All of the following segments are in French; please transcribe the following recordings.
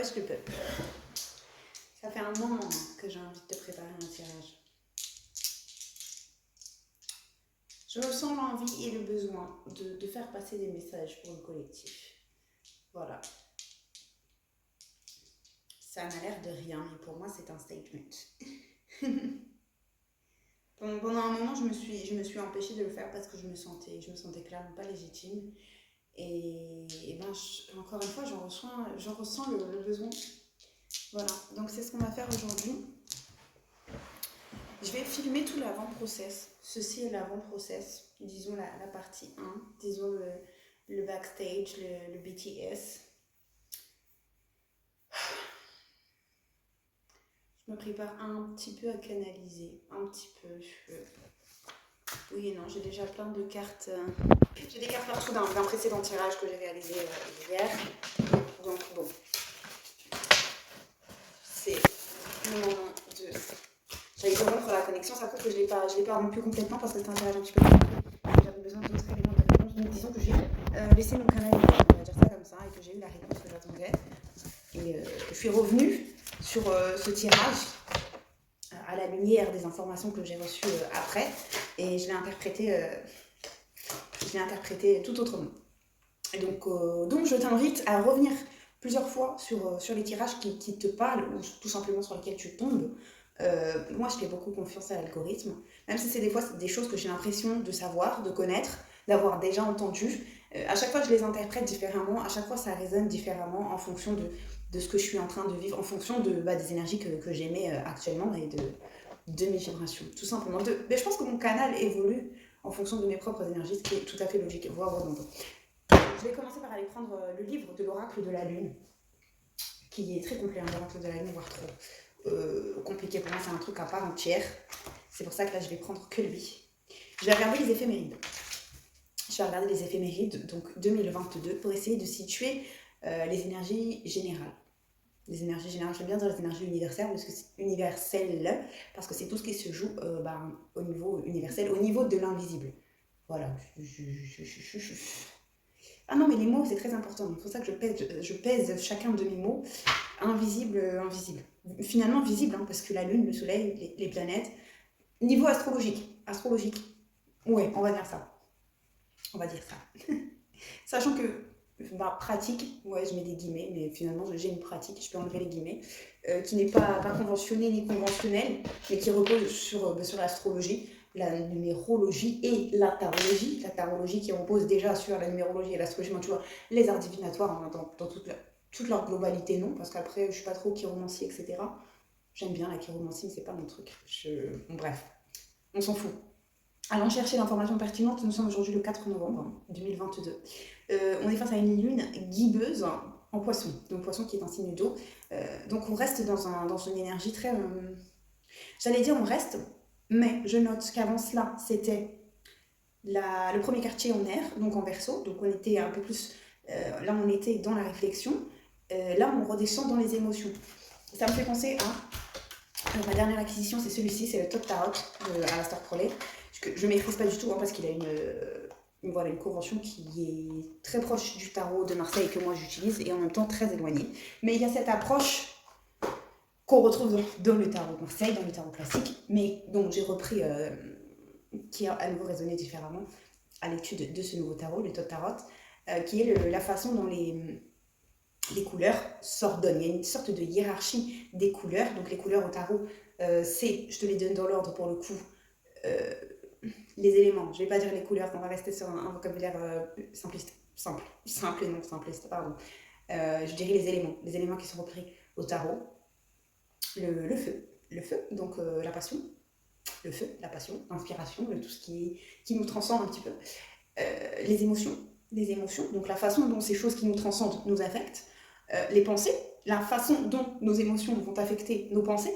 ouais, je le peux. Ça fait un moment que j'ai envie de te préparer un tirage. Je ressens l'envie et le besoin de faire passer des messages pour le collectif. Voilà. Ça n'a l'air de rien, mais pour moi, c'est un statement. Pendant un moment, je me suis empêchée de le faire parce que je me sentais clairement pas légitime. Et ben, encore une fois, j'en ressens le besoin. Voilà, donc c'est ce qu'on va faire aujourd'hui. Je vais filmer tout l'avant-process. Ceci est l'avant-process, disons la partie 1, disons le backstage, le BTS. Je me prépare un petit peu à canaliser, un petit peu. Oui et non, j'ai déjà plein de cartes. J'ai des cartes partout d'un précédent tirage que j'ai réalisé hier. Donc bon, c'est le moment de... J'avais besoin de la connexion, ça prouve que je l'ai pas rompu complètement parce que c'était un tirage un petit peu compliqué. J'avais besoin d'autres éléments de réponse. Donc disons que j'ai laissé mon canal, on va dire ça comme ça, et que j'ai eu la réponse que j'attendais. Et que je suis revenue sur ce tirage à la lumière des informations que j'ai reçues après, et je l'ai interprété tout autrement. Et donc je t'invite à revenir plusieurs fois sur les tirages qui te parlent ou tout simplement sur lesquels tu tombes. Moi, je fais beaucoup confiance à l'algorithme, même si c'est des fois des choses que j'ai l'impression de savoir, de connaître, d'avoir déjà entendu. À chaque fois, je les interprète différemment, à chaque fois, ça résonne différemment en fonction de ce que je suis en train de vivre, en fonction des énergies que j'émets actuellement et de mes vibrations, tout simplement. Mais je pense que mon canal évolue en fonction de mes propres énergies, ce qui est tout à fait logique, voire redondant. Je vais commencer par aller prendre le livre de l'oracle de la lune, qui est très complet, l'oracle de la lune, voire trop compliqué pour moi, c'est un truc à part entière. C'est pour ça que là, je vais prendre que lui. Je vais regarder les éphémérides. Donc 2022, pour essayer de situer les énergies générales. Les énergies générales, j'aime bien dire les énergies universelles, parce que c'est tout ce qui se joue au niveau universel, au niveau de l'invisible. Voilà. Ah non, mais les mots, c'est très important. C'est pour ça que je pèse chacun de mes mots. Invisible. Finalement visible, parce que la lune, le soleil, les planètes. Niveau astrologique. Ouais, on va dire ça. Sachant que, pratique, ouais, je mets des guillemets, mais finalement, j'ai une pratique, je peux enlever les guillemets, qui n'est pas conventionnée ni conventionnelle, mais qui repose sur l'astrologie, la numérologie et la tarologie. La tarologie qui repose déjà sur la numérologie et l'astrologie, tu vois, les arts divinatoires dans toute leur globalité, non, parce qu'après, je suis pas trop chiromancie, etc. J'aime bien la chiromancie, mais c'est pas mon truc. Bon, bref, on s'en fout. Allons chercher l'information pertinente. Nous sommes aujourd'hui le 4 novembre 2022. On est face à une lune guibeuse en poisson, donc poisson qui est un signe d'eau. Donc on reste dans une énergie très... J'allais dire on reste, mais je note qu'avant cela, c'était le premier quartier en air, donc en Verseau. Donc on était un peu plus... là, on était dans la réflexion. Là, on redescend dans les émotions. Ça me fait penser à... ma dernière acquisition, c'est celui-ci, c'est le Top Tarot de Aleister Crowley. Je ne maîtrise pas du tout, parce qu'il a une convention qui est très proche du tarot de Marseille que moi j'utilise, et en même temps très éloignée. Mais il y a cette approche qu'on retrouve dans le tarot de Marseille, dans le tarot classique, mais dont j'ai repris, qui a à nouveau résonné différemment à l'étude de ce nouveau tarot, le Top Tarot, qui est la façon dont les couleurs s'ordonnent. Il y a une sorte de hiérarchie des couleurs. Donc les couleurs au tarot, je te les donne dans l'ordre pour le coup, les éléments. Je ne vais pas dire les couleurs, on va rester sur un vocabulaire simple et non simpliste, pardon. Je dirais les éléments qui sont repris au tarot. Le feu, donc la passion. Le feu, la passion, l'inspiration, tout ce qui nous transcende un petit peu. Les émotions, donc la façon dont ces choses qui nous transcendent nous affectent. Les pensées, la façon dont nos émotions vont affecter nos pensées.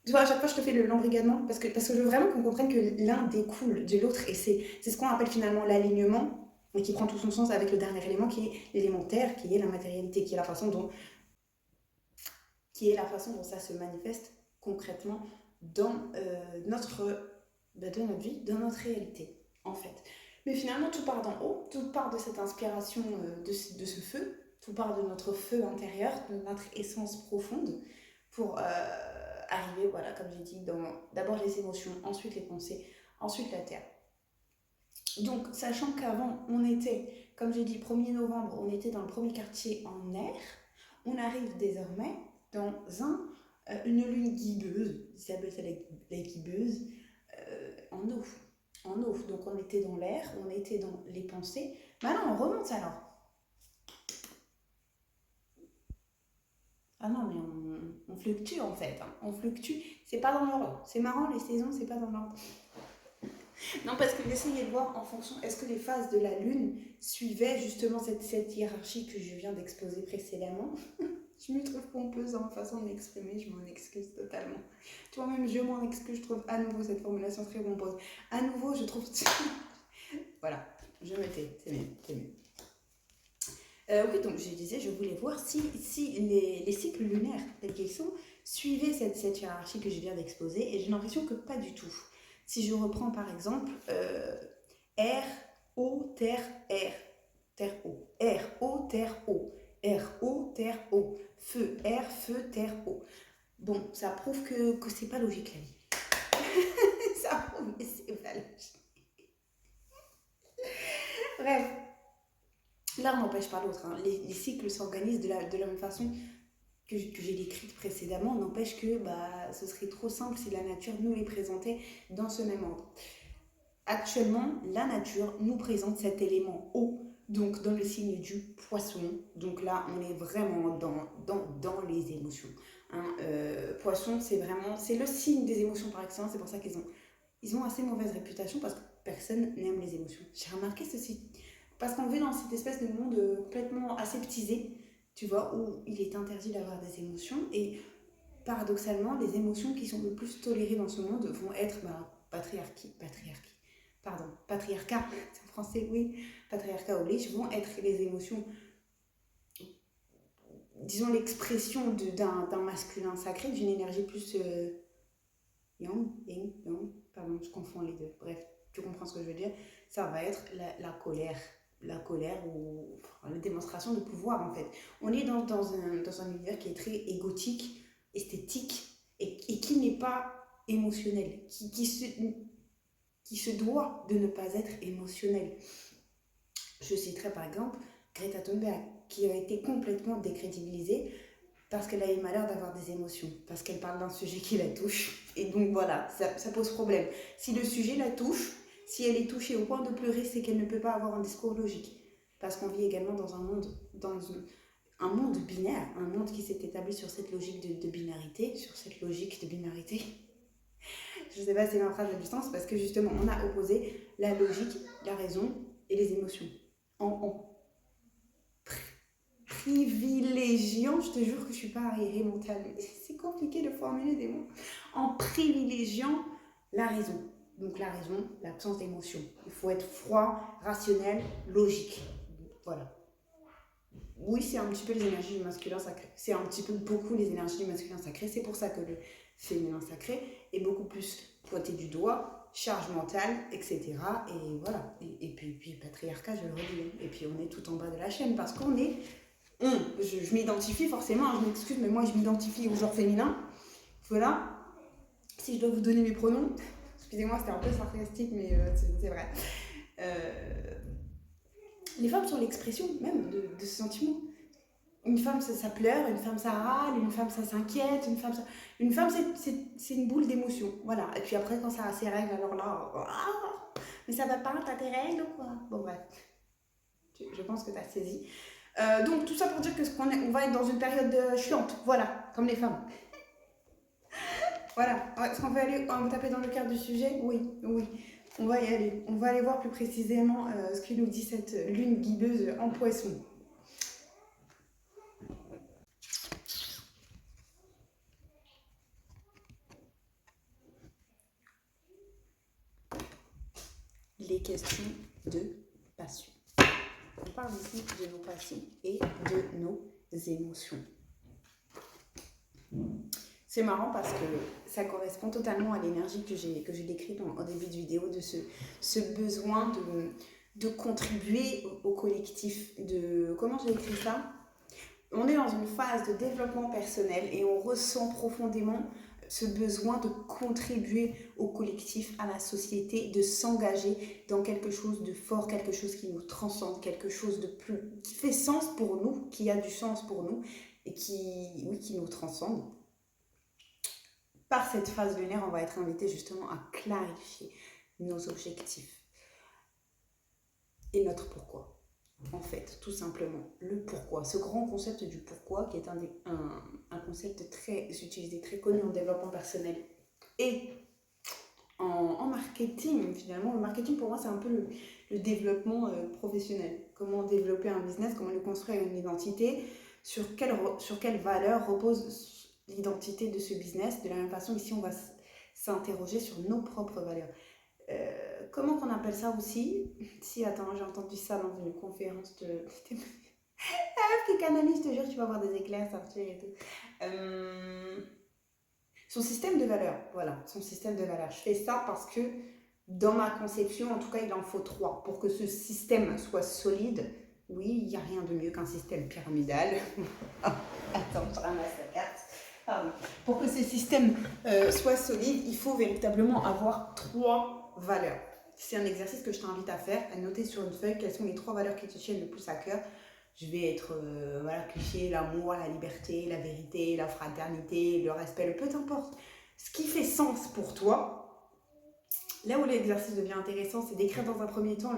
Tu vois, à chaque fois, je te fais l'embrigadement parce que je veux vraiment qu'on comprenne que l'un découle de l'autre, et c'est ce qu'on appelle finalement l'alignement, et qui prend tout son sens avec le dernier élément qui est l'élémentaire, qui est la matérialité, qui est la façon dont ça se manifeste concrètement dans notre vie, dans notre réalité, en fait. Mais finalement, tout part d'en haut, tout part de cette inspiration, de ce feu, tout part de notre feu intérieur, de notre essence profonde, pour arriver, voilà, comme j'ai dit, dans d'abord les émotions, ensuite les pensées, ensuite la terre. Donc, sachant qu'avant, on était, comme j'ai dit, 1er novembre, on était dans le premier quartier en air, on arrive désormais dans une lune guibeuse, ils s'appellent ça la guibeuse, en eau. En eau. Donc, on était dans l'air, on était dans les pensées. Maintenant, on remonte alors. Ah non, mais on fluctue en fait. Hein. On fluctue. C'est pas dans l'ordre. C'est marrant, les saisons, c'est pas dans l'ordre. Non, parce que j'essayais de voir en fonction, est-ce que les phases de la lune suivaient justement cette hiérarchie que je viens d'exposer précédemment. Je me trouve pompeuse en façon de m'exprimer, je m'en excuse totalement. Tu vois, même je m'en excuse, je trouve à nouveau cette formulation très pompeuse. À nouveau, je trouve... Voilà, je me tais, c'est mieux, c'est mieux. Oui, donc je disais, je voulais voir si les cycles lunaires, tels qu'ils sont, suivaient cette hiérarchie que je viens d'exposer, et j'ai l'impression que pas du tout. Si je reprends par exemple R, O, Terre, R, Terre, O, R, O, Terre, O, R, O, Terre, O, Feu, R, Feu, Terre, O. Bon, ça prouve que c'est pas logique la vie. Ça prouve que c'est pas logique. Bref. L'un n'empêche pas l'autre. Hein. Les cycles s'organisent de la même façon que j'ai décrite précédemment. N'empêche que ce serait trop simple si la nature nous les présentait dans ce même ordre. Actuellement, la nature nous présente cet élément eau, donc dans le signe du poisson. Donc là, on est vraiment dans les émotions. Hein. Poisson, c'est le signe des émotions par excellence. C'est pour ça qu'ils ont assez mauvaise réputation parce que personne n'aime les émotions. J'ai remarqué ceci. Parce qu'on vit dans cette espèce de monde complètement aseptisé, tu vois, où il est interdit d'avoir des émotions. Et paradoxalement, les émotions qui sont le plus tolérées dans ce monde vont être patriarcat, c'est en français, oui, patriarcat oblige, vont être les émotions, disons l'expression d'un masculin sacré, d'une énergie plus yang, pardon, je confonds les deux, bref, tu comprends ce que je veux dire, ça va être la colère ou la démonstration de pouvoir en fait. On est dans un univers qui est très égotique, esthétique et qui n'est pas émotionnel, qui se doit de ne pas être émotionnel. Je citerai par exemple Greta Thunberg qui a été complètement décrédibilisée parce qu'elle a eu malheur d'avoir des émotions, parce qu'elle parle d'un sujet qui la touche et donc voilà, ça pose problème. Si le sujet la touche, si elle est touchée au point de pleurer, c'est qu'elle ne peut pas avoir un discours logique. Parce qu'on vit également dans un monde binaire, un monde qui s'est établi sur cette logique de binarité, Je ne sais pas si ma phrase a du sens, parce que justement, on a opposé la logique, la raison et les émotions. En privilégiant, je te jure que je ne suis pas arriérée mentale, c'est compliqué de formuler des mots, en privilégiant la raison. Donc la raison, l'absence d'émotion. Il faut être froid, rationnel, logique. Voilà. Oui, c'est un petit peu les énergies du masculin sacré. C'est un petit peu beaucoup les énergies du masculin sacré. C'est pour ça que le féminin sacré est beaucoup plus pointé du doigt, charge mentale, etc. Et voilà. Et puis patriarcat, je le redis. Et puis on est tout en bas de la chaîne parce qu'on est... Je m'identifie forcément, je m'excuse, mais moi je m'identifie au genre féminin. Voilà. Si je dois vous donner mes pronoms... Excusez-moi, c'était un peu sarcastique, mais c'est vrai. Les femmes sont l'expression même de ce sentiment. Une femme, ça pleure, une femme, ça râle, une femme, ça s'inquiète, une femme, c'est une boule d'émotion. Voilà. Et puis après, quand ça a ses règles, alors là, mais ça va pas, t'as tes règles ou quoi? Bon, bref. Je pense que t'as saisi. Donc, tout ça pour dire qu'on va être dans une période chiante. Voilà, comme les femmes. Voilà. Est-ce qu'on va aller taper dans le cœur du sujet? Oui. On va y aller. On va aller voir plus précisément ce que nous dit cette lune guideuse en poisson. Les questions de passion. On parle ici de nos passions et de nos émotions. C'est marrant parce que ça correspond totalement à l'énergie que j'ai décrite en début de vidéo, de ce besoin de contribuer au collectif. Comment j'ai écrit ça? On est dans une phase de développement personnel et on ressent profondément ce besoin de contribuer au collectif, à la société, de s'engager dans quelque chose de fort, quelque chose qui nous transcende, quelque chose de plus qui fait sens pour nous, qui a du sens pour nous et qui, oui, qui nous transcende. Par cette phase lunaire, on va être invité justement à clarifier nos objectifs et notre pourquoi. En fait, tout simplement, le pourquoi. Ce grand concept du pourquoi, qui est un concept très utilisé, très connu en développement personnel et en marketing, finalement. Le marketing, pour moi, c'est un peu le développement professionnel. Comment développer un business, comment lui construire une identité, sur quelle valeur repose l'identité de ce business. De la même façon, ici, on va s'interroger sur nos propres valeurs. Comment qu'on appelle ça aussi? Si, attends, j'ai entendu ça dans une conférence de... Qui canalise, je te jure, tu vas avoir des éclairs sortir et tout. Son système de valeurs, voilà, son système de valeurs. Je fais ça parce que dans ma conception, en tout cas, il en faut 3. Pour que ce système soit solide, oui, il n'y a rien de mieux qu'un système pyramidal. Oh, attends, je ramasse la carte. Pardon. Pour que ce système soit solide, il faut véritablement avoir 3 valeurs. C'est un exercice que je t'invite à faire, à noter sur une feuille quelles sont les 3 valeurs qui te tiennent le plus à cœur. Je vais être, voilà, cliché, l'amour, la liberté, la vérité, la fraternité, le respect, le peu importe. Ce qui fait sens pour toi, là où l'exercice devient intéressant, c'est d'écrire dans un premier temps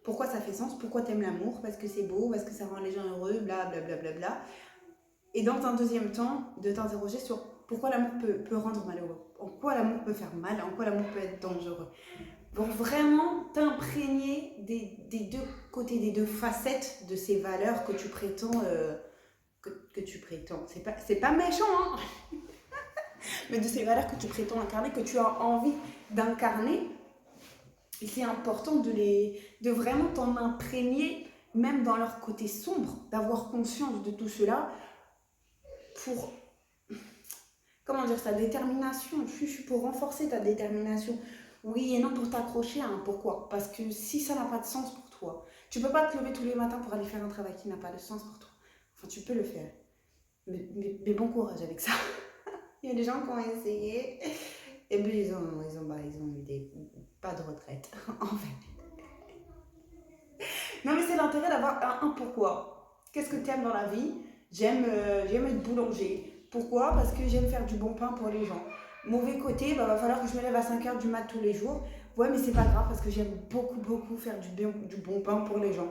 pourquoi ça fait sens, pourquoi tu aimes l'amour, parce que c'est beau, parce que ça rend les gens heureux, blablabla. Bla, bla, bla. Et dans un deuxième temps, de t'interroger sur pourquoi l'amour peut rendre malheureux, en quoi l'amour peut faire mal, en quoi l'amour peut être dangereux. Pour vraiment t'imprégner des 2 côtés, des 2 facettes de ces valeurs que tu prétends, que tu prétends. C'est pas méchant, hein. Mais de ces valeurs que tu prétends incarner, que tu as envie d'incarner. Et c'est important de vraiment t'en imprégner, même dans leur côté sombre, d'avoir conscience de tout cela pour, comment dire ça, détermination. Je suis pour renforcer ta détermination. Oui et non, pour t'accrocher à un pourquoi. Parce que si ça n'a pas de sens pour toi, tu peux pas te lever tous les matins pour aller faire un travail qui n'a pas de sens pour toi. Enfin, tu peux le faire. Mais bon courage avec ça. Il y a des gens qui ont essayé et bien ils ont eu pas de retraite, en fait. Non, mais c'est l'intérêt d'avoir un pourquoi. Qu'est-ce que tu aimes dans la vie? J'aime être boulanger. Pourquoi? Parce que j'aime faire du bon pain pour les gens. Mauvais côté, va falloir que je me lève à 5h du mat tous les jours. Ouais, mais c'est pas grave parce que j'aime beaucoup faire du bon pain pour les gens.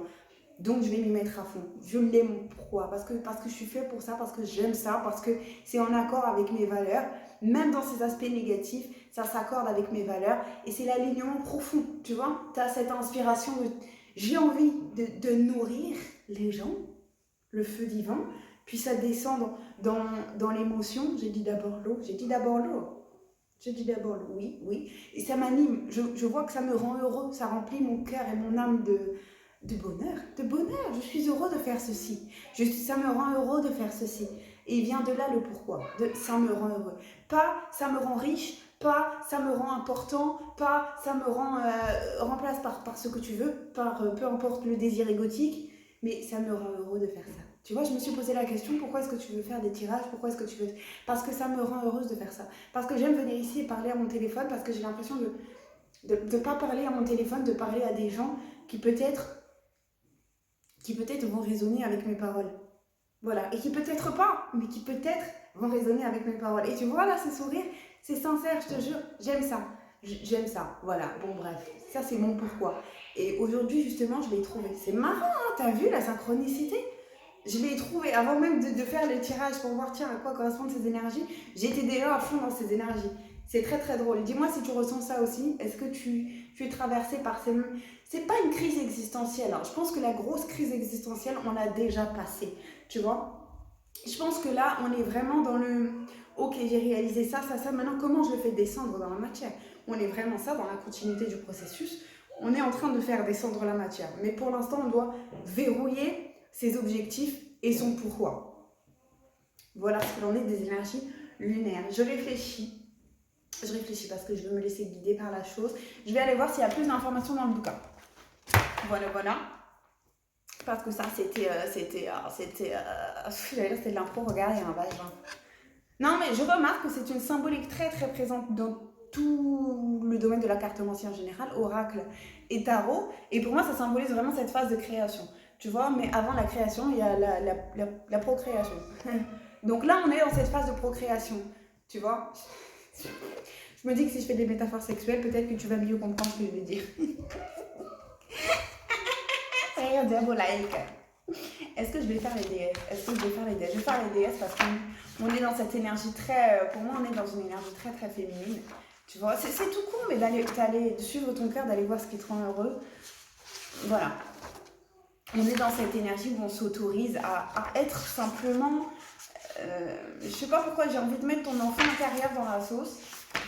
Donc je vais m'y mettre à fond. Je l'aime. Pourquoi? Parce que je suis fait pour ça, parce que j'aime ça, parce que c'est en accord avec mes valeurs. Même dans ces aspects négatifs, ça s'accorde avec mes valeurs. Et c'est l'alignement profond, tu vois? Tu as cette inspiration de... J'ai envie de nourrir les gens, le feu divin, puis ça descend dans l'émotion. J'ai dit d'abord l'eau, oui. Et ça m'anime, je vois que ça me rend heureux, ça remplit mon cœur et mon âme de bonheur. Je suis heureux de faire ceci. Ça me rend heureux de faire ceci. Et il vient de là le pourquoi. Ça me rend heureux. Pas ça me rend riche, pas ça me rend important, pas ça me rend remplace par ce que tu veux, peu importe le désir égotique, mais ça me rend heureux de faire ça. Tu vois, je me suis posé la question, pourquoi est-ce que tu veux faire des tirages? Pourquoi est-ce que tu veux... Parce que ça me rend heureuse de faire ça. Parce que j'aime venir ici et parler à mon téléphone, parce que j'ai l'impression de pas parler à mon téléphone, de parler à des gens qui peut-être vont résonner avec mes paroles. Voilà. Et qui peut-être pas, mais qui peut-être vont résonner avec mes paroles. Et tu vois là, ce sourire, c'est sincère, je te jure, j'aime ça. J'aime ça. Voilà. Bon, bref. Ça, c'est mon pourquoi. Et aujourd'hui, justement, je l'ai trouvé. C'est marrant, hein, t'as vu la synchronicité? Je l'ai trouvé avant même de faire le tirage pour voir, tiens, à quoi correspondent ces énergies. J'étais déjà à fond dans ces énergies. C'est très très drôle. Dis-moi si tu ressens ça aussi. Est-ce que tu es traversé par ces... C'est pas une crise existentielle. Hein. Je pense que la grosse crise existentielle, on l'a déjà passée. Tu vois? Je pense que là, on est vraiment dans le... Ok, j'ai réalisé ça. Maintenant, comment je le fais descendre dans la matière? On est vraiment ça, dans la continuité du processus. On est en train de faire descendre la matière. Mais pour l'instant, on doit verrouiller ses objectifs et son pourquoi. Voilà ce que l'on est des énergies lunaires. Je réfléchis parce que je veux me laisser guider par la chose. Je vais aller voir s'il y a plus d'informations dans le bouquin. Voilà. parce que ça, j'allais dire c'était de l'impro, regardez, hein, non, mais je remarque que c'est une symbolique très très présente dans tout le domaine de la cartomancie en général, oracle et tarot. Et pour moi, ça symbolise vraiment cette phase de création. Tu vois, mais avant la création, il y a la procréation. Donc là, on est dans cette phase de procréation. Tu vois, je me dis que si je fais des métaphores sexuelles, peut-être que tu vas mieux comprendre ce que je veux dire. Rire diabolique. Est-ce que je vais faire les déesses? Je vais faire les déesses parce qu'on est dans cette énergie très... Pour moi, on est dans une énergie très très féminine. Tu vois, c'est tout con, mais d'aller suivre ton cœur, d'aller voir ce qui te rend heureux. Voilà. On est dans cette énergie où on s'autorise à être simplement... je sais pas pourquoi j'ai envie de mettre ton enfant intérieur dans la sauce,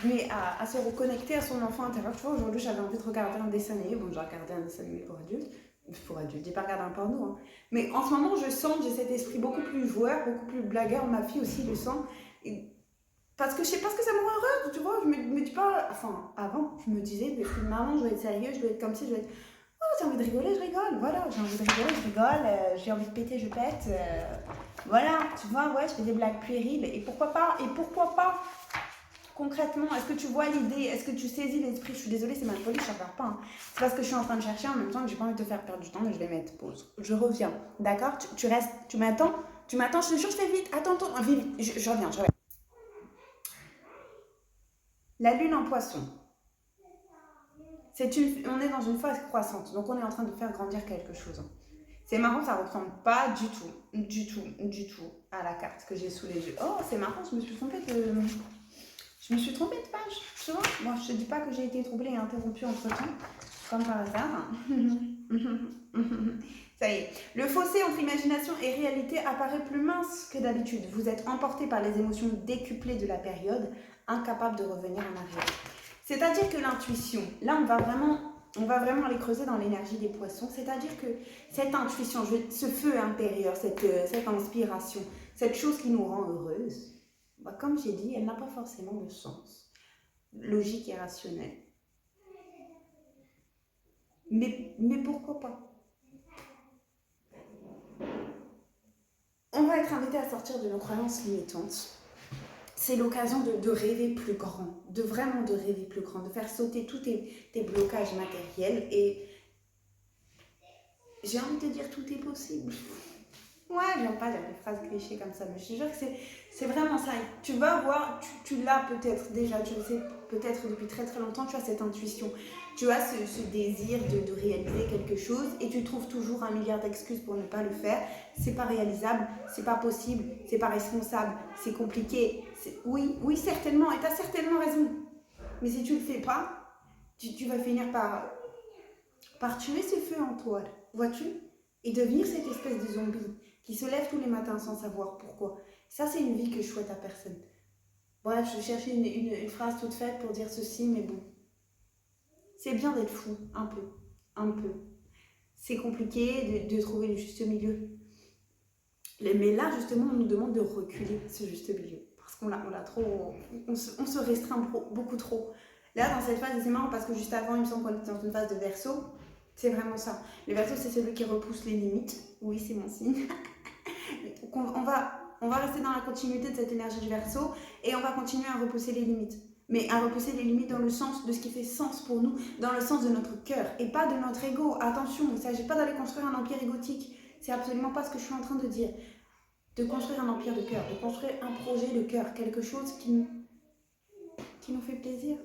mais à se reconnecter à son enfant intérieur. Tu vois, aujourd'hui, j'avais envie de regarder un dessin animé. Bon, j'ai regardé un dessin animé pour adultes. J'ai pas regardé un porno. Hein. Mais en ce moment, je sens que j'ai cet esprit beaucoup plus joueur, beaucoup plus blagueur. Ma fille aussi le sent. Et parce que je sais pas ce que ça me rend heureuse, tu vois. Je me dis pas... Enfin, avant, je me disais, parce que maman, je dois être sérieuse, je dois être comme si, je dois être... Oh, j'ai envie de rigoler, je rigole. Voilà, j'ai envie de rigoler, je rigole. J'ai envie de péter, je pète. Voilà, tu vois, ouais, je fais des blagues puériles. Et pourquoi pas concrètement, est-ce que tu vois l'idée? Est-ce que tu saisis l'esprit? Je suis désolée, c'est mal poli, je ne regarde pas. Hein. C'est parce que je suis en train de chercher en même temps que j'ai pas envie de te faire perdre du temps, mais je vais mettre pause. Je reviens, d'accord? Tu restes, tu m'attends? Je te jure, je fais vite. Attends, vite, je reviens. La lune en poisson. On est dans une phase croissante, donc on est en train de faire grandir quelque chose. C'est marrant, ça ne ressemble pas du tout à la carte que j'ai sous les yeux. Oh, c'est marrant, je me suis trompée de page, tu vois. Moi, je te dis pas que j'ai été troublée et interrompue entre-temps, comme par hasard. Ça y est. Le fossé entre imagination et réalité apparaît plus mince que d'habitude. Vous êtes emporté par les émotions décuplées de la période, incapable de revenir en arrière. C'est-à-dire que l'intuition, là, on va vraiment aller creuser dans l'énergie des poissons. C'est-à-dire que cette intuition, ce feu intérieur, cette inspiration, cette chose qui nous rend heureuse, bah, comme j'ai dit, elle n'a pas forcément de sens logique et rationnel. Mais pourquoi pas? On va être invité à sortir de nos croyances limitantes. C'est l'occasion de rêver plus grand, de rêver plus grand, de faire sauter tous tes blocages matériels. Et j'ai envie de te dire, tout est possible. Ouais, j'aime pas dire des phrases clichés comme ça, mais je te jure que c'est vraiment ça. Tu vas voir, tu l'as peut-être déjà, tu le sais peut-être depuis très très longtemps, tu as cette intuition, tu as ce désir de réaliser quelque chose et tu trouves toujours un milliard d'excuses pour ne pas le faire. C'est pas réalisable, c'est pas possible, c'est pas responsable, c'est compliqué. Oui, certainement, et tu as certainement raison. Mais si tu le fais pas, tu vas finir par tuer ce feu en toi, vois-tu? Et devenir cette espèce de zombie qui se lève tous les matins sans savoir pourquoi. Ça, c'est une vie que je souhaite à personne. Bref, je cherchais une phrase toute faite pour dire ceci, mais bon. C'est bien d'être fou, un peu. C'est compliqué de trouver le juste milieu. Mais là, justement, on nous demande de reculer ce juste milieu. Parce qu'on l'a trop... On se restreint beaucoup trop. Là, dans cette phase, c'est marrant parce que juste avant, il me semble qu'on était dans une phase de Verseau. C'est vraiment ça. Le Verseau, c'est celui qui repousse les limites. Oui, c'est mon signe. on va rester dans la continuité de cette énergie du Verseau et on va continuer à repousser les limites. Mais à repousser les limites dans le sens de ce qui fait sens pour nous, dans le sens de notre cœur et pas de notre ego. Attention, il ne s'agit pas d'aller construire un empire égotique. C'est absolument pas ce que je suis en train de dire. De construire un empire de cœur, de construire un projet de cœur, quelque chose qui nous fait plaisir.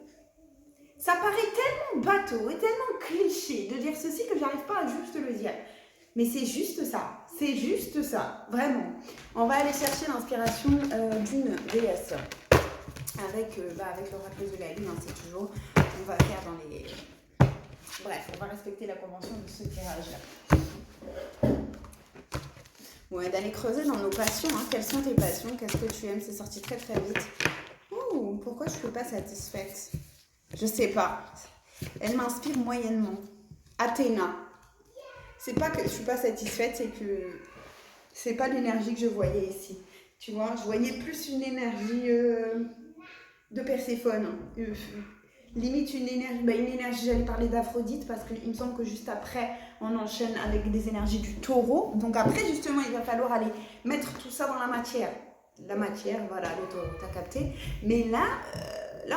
Ça paraît tellement bateau et tellement cliché de dire ceci que j'arrive pas à juste le dire. Mais c'est juste ça, vraiment. On va aller chercher l'inspiration d'une déesse. Avec l'oracle de la lune, hein, c'est toujours, on va faire dans les... Bref, on va respecter la convention de ce tirage-là. Bon, et d'aller creuser dans nos passions, hein. Quelles sont tes passions? Qu'est-ce que tu aimes? C'est sorti très très vite. Oh, pourquoi je ne suis pas satisfaite? Je sais pas. Elle m'inspire moyennement. Athéna. C'est pas que je suis pas satisfaite, c'est que c'est pas l'énergie que je voyais ici. Tu vois, je voyais plus une énergie de Perséphone. limite une énergie, j'allais parler d'Aphrodite parce qu'il me semble que juste après, on enchaîne avec des énergies du taureau. Donc après, justement, il va falloir aller mettre tout ça dans la matière. La matière, voilà, le taureau, t'as capté. Mais là,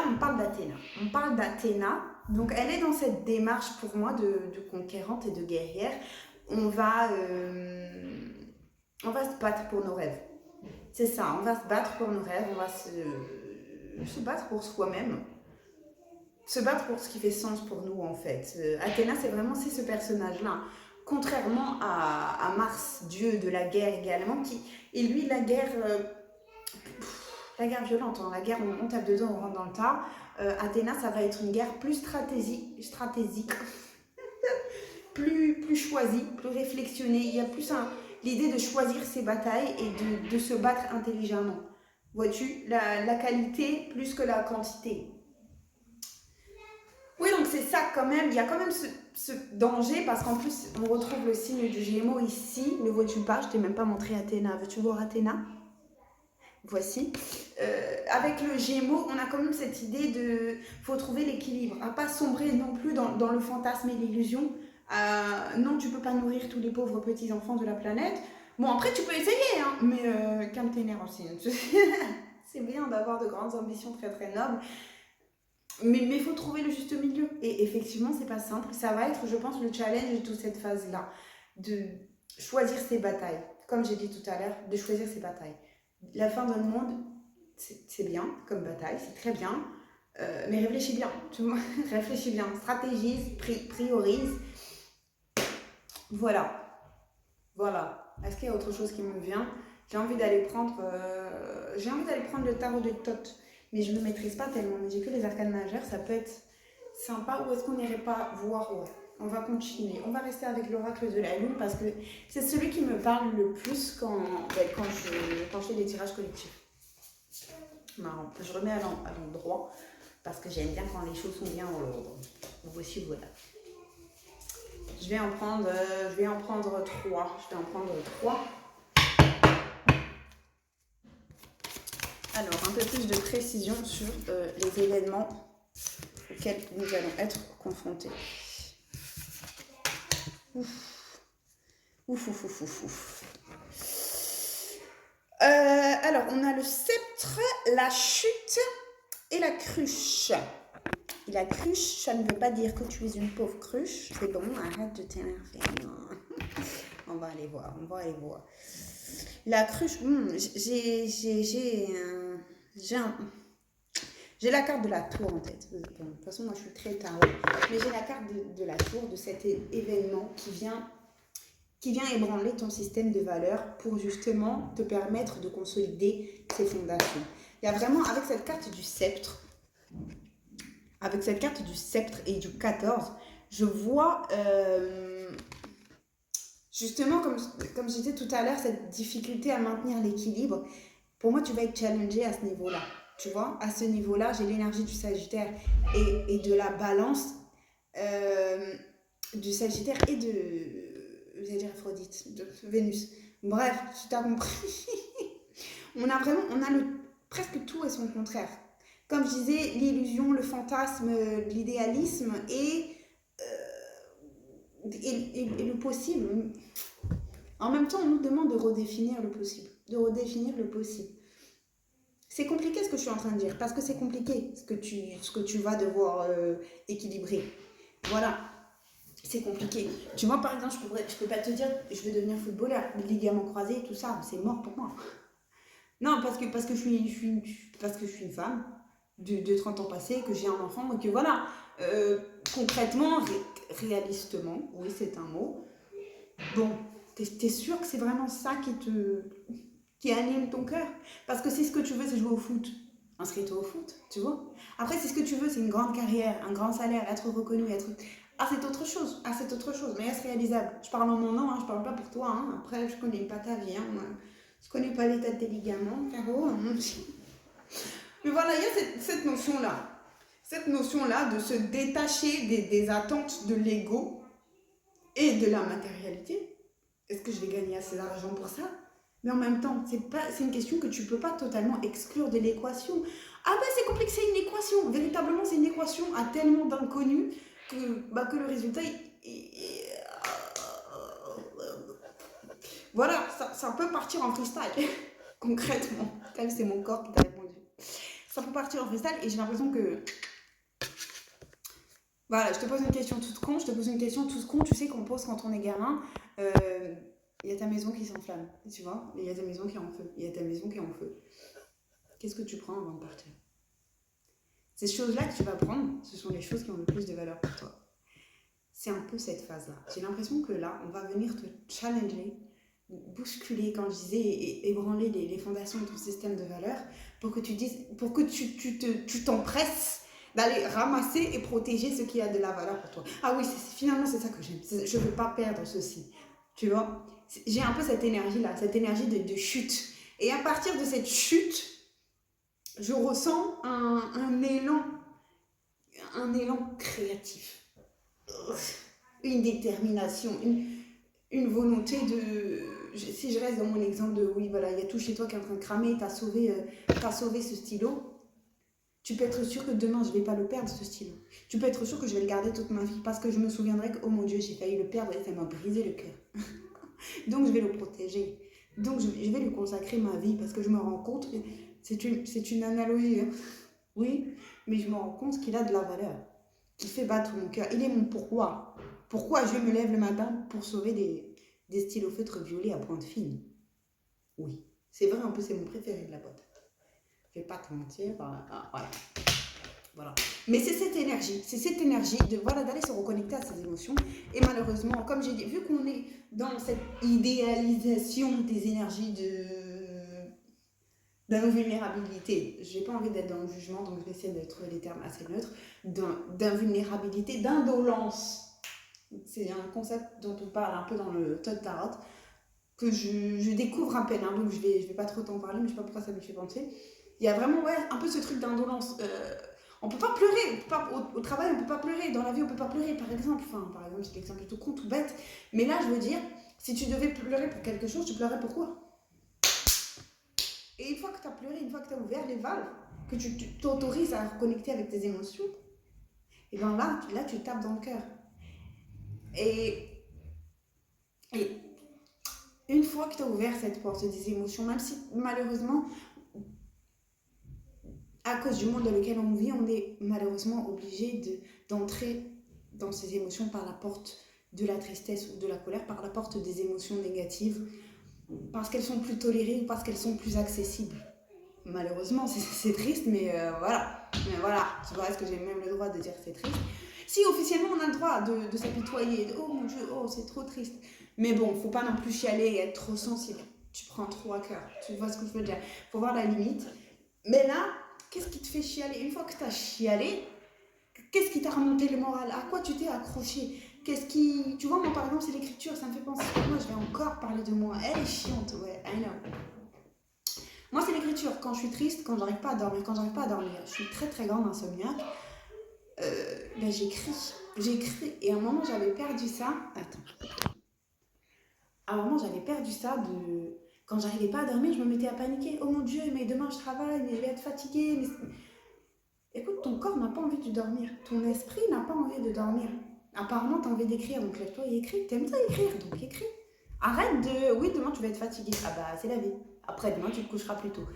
on parle d'Athéna. On parle d'Athéna. Donc elle est dans cette démarche pour moi de conquérante et de guerrière. On va, euh, on va se battre pour nos rêves. C'est ça, on va se battre pour nos rêves, on va se battre pour soi-même, se battre pour ce qui fait sens pour nous en fait. Athéna, c'est ce personnage-là. Contrairement à Mars, dieu de la guerre également, et lui, la guerre violente, hein, la guerre on tape dedans, on rentre dans le tas. Athéna, ça va être une guerre plus stratégique, plus choisie, plus réflexionnée. Il y a plus l'idée de choisir ses batailles et de se battre intelligemment. Vois-tu, la qualité plus que la quantité. Oui, donc c'est ça quand même. Il y a quand même ce danger parce qu'en plus, on retrouve le signe du Gémeaux ici. Ne vois-tu pas? Je t'ai même pas montré Athéna. Veux-tu voir Athéna? Voici. Avec le Gémeaux, on a quand même cette idée de... faut trouver l'équilibre. À pas sombrer non plus dans le fantasme et l'illusion. Non, tu peux pas nourrir tous les pauvres petits-enfants de la planète. Bon, après, tu peux essayer, hein, mais calme tes nerfs aussi. C'est bien d'avoir de grandes ambitions très très nobles. Mais il faut trouver le juste milieu. Et effectivement, c'est pas simple. Ça va être, je pense, le challenge de toute cette phase-là. De choisir ses batailles. Comme j'ai dit tout à l'heure, de choisir ses batailles. La fin d'un monde, c'est bien comme bataille, c'est très bien. Mais réfléchis bien, tu vois. Réfléchis bien. Stratégise, priorise. Voilà. Voilà. Est-ce qu'il y a autre chose qui me vient? J'ai envie d'aller prendre le tarot de Thoth. Mais je ne le maîtrise pas tellement. Mais j'ai que les arcanes majeures, ça peut être sympa. Ou est-ce qu'on n'irait pas voir? Ouais. On va continuer. On va rester avec l'oracle de la lune parce que c'est celui qui me parle le plus quand je fais des tirages collectifs. Marrant. Je remets à l'endroit parce que j'aime bien quand les choses sont bien en ordre. Voici, voilà. Je vais en prendre 3. Alors, un peu plus de précision sur les événements auxquels nous allons être confrontés. Ouf. Alors, on a le sceptre, la chute et la cruche. Et la cruche, ça ne veut pas dire que tu es une pauvre cruche. C'est bon, arrête de t'énerver. On va aller voir. La cruche, j'ai la carte de la tour en tête. Bon, de toute façon, moi, je suis très tarot. Mais j'ai la carte de la tour, de cet événement qui vient ébranler ton système de valeurs pour justement te permettre de consolider tes fondations. Il y a vraiment, avec cette carte du sceptre et du 14, je vois justement, comme je disais tout à l'heure, cette difficulté à maintenir l'équilibre. Pour moi, tu vas être challengé à ce niveau-là. Tu vois, à ce niveau-là, j'ai l'énergie du Sagittaire et de la Balance, du Sagittaire et j'allais dire Aphrodite, de Vénus. Bref, tu t'as compris. on a presque tout et son contraire. Comme je disais, l'illusion, le fantasme, l'idéalisme et le possible. En même temps, on nous demande de redéfinir le possible. C'est compliqué ce que je suis en train de dire, parce que c'est compliqué ce que tu vas devoir équilibrer. Voilà, c'est compliqué. Tu vois, par exemple, je peux pas te dire, je vais devenir footballeur, les ligaments croisés, tout ça, c'est mort pour moi. Non, parce que je suis une femme de 30 ans passés, que j'ai un enfant, et que voilà, concrètement, réalistement, oui, c'est un mot. Bon, t'es sûr que c'est vraiment ça qui anime ton cœur? Parce que si ce que tu veux, c'est jouer au foot, inscris-toi au foot, tu vois. Après, si ce que tu veux, c'est une grande carrière, un grand salaire, être reconnu, c'est autre chose. Mais est-ce réalisable? Je parle en mon nom, hein, je parle pas pour toi. Hein. Après, je connais pas ta vie. Hein. Je connais pas l'état de tes ligaments, Caro. Mais voilà, il y a cette notion-là. Cette notion-là de se détacher des attentes de l'ego et de la matérialité. Est-ce que je vais gagner assez d'argent pour ça? Mais en même temps, c'est une question que tu ne peux pas totalement exclure de l'équation. Ah ben c'est compliqué, c'est une équation. Véritablement, c'est une équation à tellement d'inconnus que le résultat, voilà, ça peut partir en freestyle, concrètement. Comme c'est mon corps qui t'a répondu. Ça peut partir en freestyle et j'ai l'impression que... Voilà, je te pose une question toute con, je te pose une question toute con, tu sais qu'on pose quand on est gamin. Il y a ta maison qui s'enflamme, tu vois. Il y a ta maison qui est en feu. Il y a ta maison qui est en feu. Qu'est-ce que tu prends avant de partir? Ces choses-là que tu vas prendre, ce sont les choses qui ont le plus de valeur pour toi. C'est un peu cette phase-là. J'ai l'impression que là, on va venir te challenger, bousculer, quand je disais, ébranler les fondations de ton système de valeurs pour que tu dises, pour que tu t'empresses d'aller ramasser et protéger ce qui a de la valeur pour toi. Ah oui, finalement, c'est ça que j'aime. Je ne veux pas perdre ceci. Tu vois? J'ai un peu cette énergie-là, cette énergie de chute. Et à partir de cette chute, je ressens un élan créatif, une détermination, une volonté de... Si je reste dans mon exemple de, oui, voilà, il y a tout chez toi qui est en train de cramer, t'as sauvé ce stylo, tu peux être sûr que demain, je ne vais pas le perdre, ce stylo. Tu peux être sûr que je vais le garder toute ma vie parce que je me souviendrai que, oh mon Dieu, j'ai failli le perdre et ça m'a brisé le cœur. Donc, je vais le protéger. Donc, je vais lui consacrer ma vie parce que je me rends compte, c'est une analogie, hein. Oui, mais je me rends compte qu'il a de la valeur, qu'il fait battre mon cœur. Il est mon pourquoi. Pourquoi je me lève le matin pour sauver des stylos feutres violets à pointe fine. Oui, c'est vrai, en plus, c'est mon préféré de la boîte. Je vais pas te mentir, voilà. Mais c'est cette énergie de voilà d'aller se reconnecter à ses émotions. Et malheureusement, comme j'ai dit, vu qu'on est dans cette idéalisation des énergies d'invulnérabilité, j'ai pas envie d'être dans le jugement, donc je vais essayer de trouver des termes assez neutres, d'invulnérabilité, d'indolence. C'est un concept dont on parle un peu dans le Todd Tarot, que je découvre à peine, hein, donc je vais pas trop t'en parler, mais je sais pas pourquoi ça me fait penser. Il y a vraiment un peu ce truc d'indolence. On peut pas pleurer, au travail on peut pas pleurer, dans la vie on peut pas pleurer, par exemple, c'est l'exemple tout con, tout bête, mais là je veux dire, si tu devais pleurer pour quelque chose, tu pleurais pourquoi? Et une fois que tu as pleuré, une fois que tu as ouvert les valves, que tu t'autorises à reconnecter avec tes émotions, et bien là tu tapes dans le cœur. Et une fois que tu as ouvert cette porte des émotions, même si malheureusement, à cause du monde dans lequel on vit, on est malheureusement obligé d'entrer dans ces émotions par la porte de la tristesse ou de la colère, par la porte des émotions négatives, parce qu'elles sont plus tolérées ou parce qu'elles sont plus accessibles. Malheureusement, c'est triste, mais voilà. Mais voilà, tu vois, est-ce que j'ai même le droit de dire que c'est triste? Si, officiellement, on a le droit de s'apitoyer, oh mon Dieu, oh, c'est trop triste. Mais bon, faut pas non plus chialer et être trop sensible. Tu prends trop à cœur, tu vois ce que je veux dire? Faut voir la limite. Mais là, qu'est-ce qui te fait chialer? Une fois que tu as chialé, qu'est-ce qui t'a remonté le moral? À quoi tu t'es accroché? Qu'est-ce qui... Tu vois, moi, par exemple, c'est l'écriture, ça me fait penser que moi, je vais encore parler de moi. Elle est chiante, ouais, I know. Moi, c'est l'écriture. Quand je suis triste, quand j'arrive pas à dormir, je suis très très grande insomniaque, ben j'écris. Et à un moment, j'avais perdu ça. Attends. À un moment, j'avais perdu ça de... Quand j'arrivais pas à dormir, je me mettais à paniquer. Oh mon Dieu, mais demain je travaille, mais je vais être fatiguée. Mais... Écoute, ton corps n'a pas envie de dormir. Ton esprit n'a pas envie de dormir. Apparemment, tu as envie d'écrire, donc lève-toi et écris. T'aimes ça écrire, donc écris. Arrête de... Oui, demain tu vas être fatiguée. Ah bah, c'est la vie. Après, demain tu te coucheras plus tôt.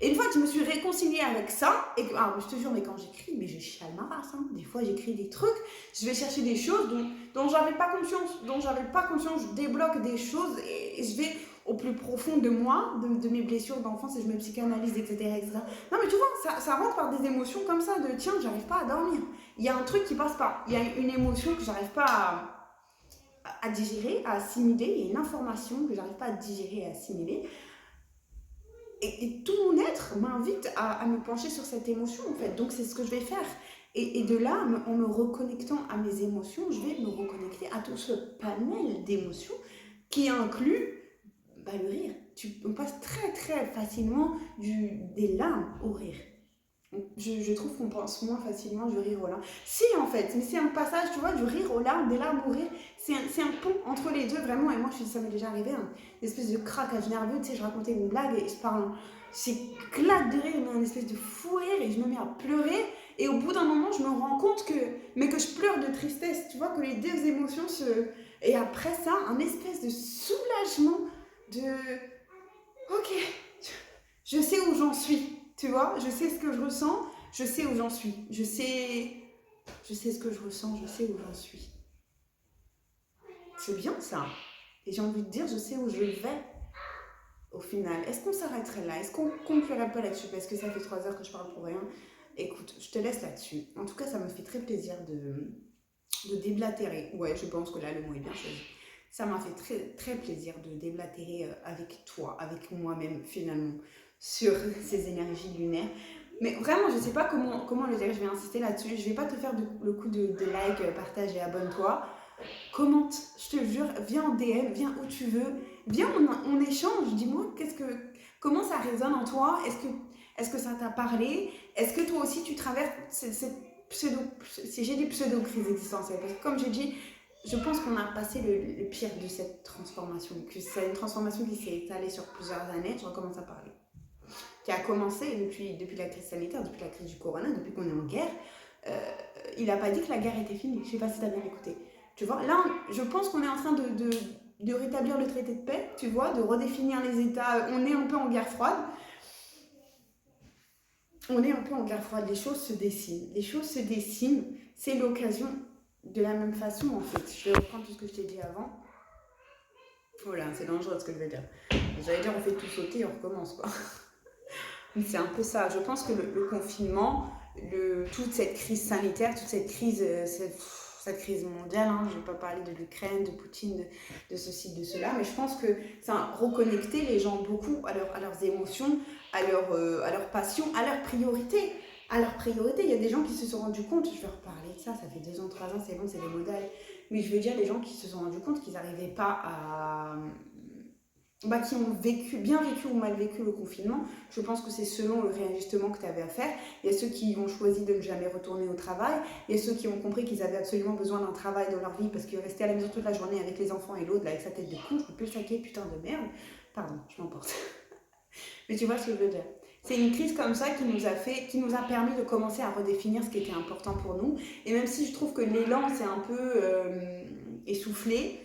Et une fois que je me suis réconciliée avec ça, et que, je te jure, mais quand j'écris, mais je chiale ma race, hein. Des fois j'écris des trucs, je vais chercher des choses dont j'avais pas conscience, je débloque des choses et je vais au plus profond de moi, de mes blessures d'enfance et je me psychanalyse, etc., etc. Non mais tu vois, ça rentre par des émotions comme ça, de tiens, j'arrive pas à dormir. Il y a un truc qui passe pas, il y a une émotion que j'arrive pas à digérer, à assimiler, il y a une information que j'arrive pas à digérer et à assimiler. Et tout mon être m'invite à me pencher sur cette émotion, en fait. Donc, c'est ce que je vais faire. Et de là, en me reconnectant à mes émotions, je vais me reconnecter à tout ce panel d'émotions qui inclut le rire. On passe très, très facilement des larmes au rire. Je trouve qu'on pense moins facilement du rire aux larmes. Si, en fait, mais c'est un passage, tu vois, du rire aux larmes, des larmes au rire. C'est un pont entre les deux, vraiment. Et moi, ça m'est déjà arrivé, hein, une espèce de craquage nerveux. Tu sais, je racontais une blague et je parle. J'éclate de rire, mais un espèce de fou rire et je me mets à pleurer. Et au bout d'un moment, je me rends compte que je pleure de tristesse. Tu vois, que les deux émotions se. Et après ça, un espèce de soulagement de. Ok, je sais où j'en suis, tu vois, je sais ce que je ressens, je sais où j'en suis, je sais ce que je ressens, je sais où j'en suis. C'est bien ça. Et j'ai envie de dire, je sais où je vais au final. Est-ce qu'on s'arrêterait là? Est-ce qu'on conclurait pas là-dessus? Parce que ça fait 3 heures que je parle pour rien. Écoute, je te laisse là-dessus. En tout cas, ça me fait très plaisir de déblatérer. Ouais, je pense que là, le mot est bien choisi. Ça m'a fait très, très plaisir de déblatérer avec toi, avec moi-même finalement, sur ces énergies lunaires. Mais vraiment, je sais pas comment le dire, je vais insister là-dessus. Je vais pas te faire le coup de like, partage et abonne-toi. Commente, je te jure, viens en DM, viens où tu veux. Viens, on échange. Dis-moi, comment ça résonne en toi? Est-ce que ça t'a parlé? Est-ce que toi aussi tu traverses cette pseudo, si j'ai des pseudo-crises existentielles? Parce que comme j'ai dit, je pense qu'on a passé le pire de cette transformation. Que c'est une transformation qui s'est étalée sur plusieurs années. Je recommence à parler. Qui a commencé depuis la crise sanitaire, depuis la crise du corona, depuis qu'on est en guerre. Euh, il n'a pas dit que la guerre était finie. Je ne sais pas si tu as bien écouté. Tu vois, là, je pense qu'on est en train de rétablir le traité de paix, tu vois, de redéfinir les États. On est un peu en guerre froide. On est un peu en guerre froide. Les choses se dessinent. Les choses se dessinent. C'est l'occasion, de la même façon, en fait. Je vais reprendre tout ce que je t'ai dit avant. Voilà, c'est dangereux ce que je vais dire. J'allais dire, on fait tout sauter et on recommence, quoi. C'est un peu ça. Je pense que le confinement, toute cette crise sanitaire, toute cette crise, cette crise mondiale, hein, je ne vais pas parler de l'Ukraine, de Poutine, de ceci, de cela, mais je pense que ça a reconnecté les gens beaucoup à leurs émotions, à leurs passions, à leurs priorités. À leurs priorités, il y a des gens qui se sont rendus compte, je vais reparler de ça, ça fait 2 ans, 3 ans, c'est bon, c'est des modèles, mais je veux dire des gens qui se sont rendus compte qu'ils n'arrivaient pas qui ont bien vécu ou mal vécu le confinement. Je pense que c'est selon le réajustement que tu avais à faire. Il y a ceux qui ont choisi de ne jamais retourner au travail. Il y a ceux qui ont compris qu'ils avaient absolument besoin d'un travail dans leur vie parce qu'ils restaient à la maison toute la journée avec les enfants et l'autre là, avec sa tête de con. Je peux plus le saquer, putain de merde. Pardon, je m'emporte. Mais tu vois ce que je veux dire. C'est une crise comme ça qui nous a permis de commencer à redéfinir ce qui était important pour nous. Et même si je trouve que l'élan s'est un peu essoufflé,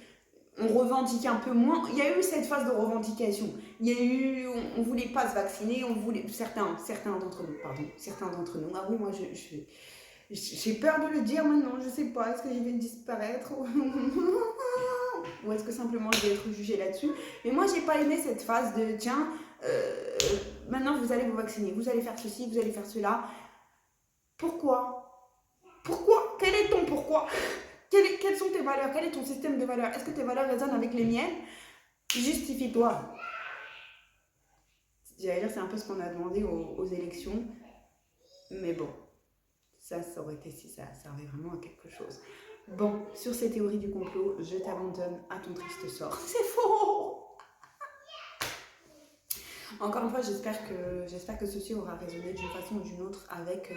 on revendique un peu moins. Il y a eu cette phase de revendication. Il y a eu, on voulait pas se vacciner, on voulait certains d'entre nous, pardon, certains d'entre nous. Ah oui, moi j'ai peur de le dire maintenant. Je sais pas, est-ce que je vais disparaître ou est-ce que simplement je vais être jugée là-dessus. Mais moi j'ai pas aimé cette phase de tiens, maintenant vous allez vous vacciner, vous allez faire ceci, vous allez faire cela. Pourquoi quel est ton pourquoi? Quelles sont tes valeurs? Quel est ton système de valeurs? Est-ce que tes valeurs résonnent avec les miennes? Justifie-toi. J'allais dire, c'est un peu ce qu'on a demandé aux élections. Mais bon, ça aurait été si ça servait vraiment à quelque chose. Bon, sur ces théories du complot, je t'abandonne à ton triste sort. C'est faux! Encore une fois, j'espère que ceci aura résonné d'une façon ou d'une autre avec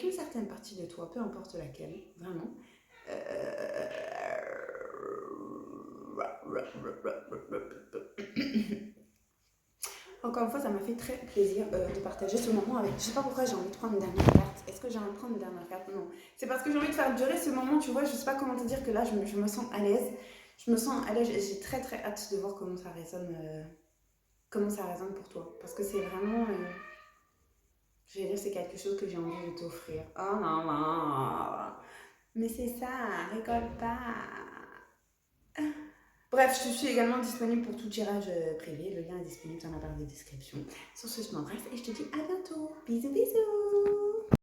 une certaine partie de toi, peu importe laquelle, vraiment. Encore une fois, ça m'a fait très plaisir de partager ce moment avec. Je sais pas pourquoi j'ai envie de prendre une dernière carte. Est-ce que j'ai envie de prendre une dernière carte? Non. C'est parce que j'ai envie de faire durer ce moment, tu vois. Je sais pas comment te dire que là, je me sens à l'aise. Je me sens à l'aise. J'ai très très hâte de voir comment ça résonne pour toi. Parce que c'est vraiment. Je vais dire, c'est quelque chose que j'ai envie de t'offrir. Oh non, non. Mais c'est ça, rigole pas. Bref, je suis également disponible pour tout tirage privé. Le lien est disponible dans la barre de description. Sur ce, je m'embrasse et je te dis à bientôt. Bisous, bisous.